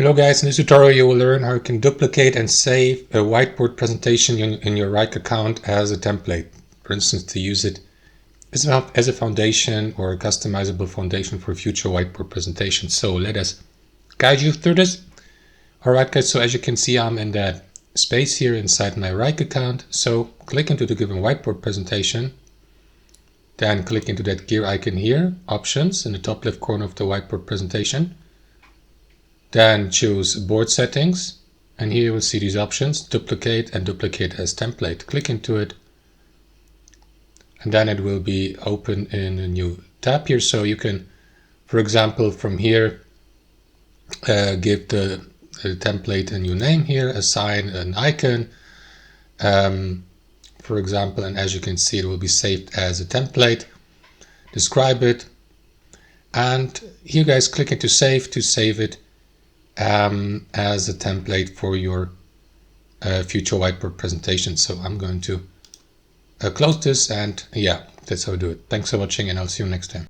Hello guys, in this tutorial you will learn how you can duplicate and save a whiteboard presentation in your Wrike account as a template. For instance, to use it as a foundation or a customizable foundation for future whiteboard presentations. So let us guide you through this. Alright guys, so as you can see, I'm in that space here inside my Wrike account. So click into the given whiteboard presentation. Then click into that gear icon here, options in the top left corner of the whiteboard presentation. Then choose board settings, and here you will see these options, duplicate and duplicate as template. Click into it, and then it will be open in a new tab here. So you can, for example, from here, give the template a new name here, assign an icon, for example, and as you can see, it will be saved as a template. Describe it, and here guys, click into save to save it as a template for your future whiteboard presentation. So I'm going to close this, and yeah, that's how I do it. Thanks for watching, and I'll see you next time.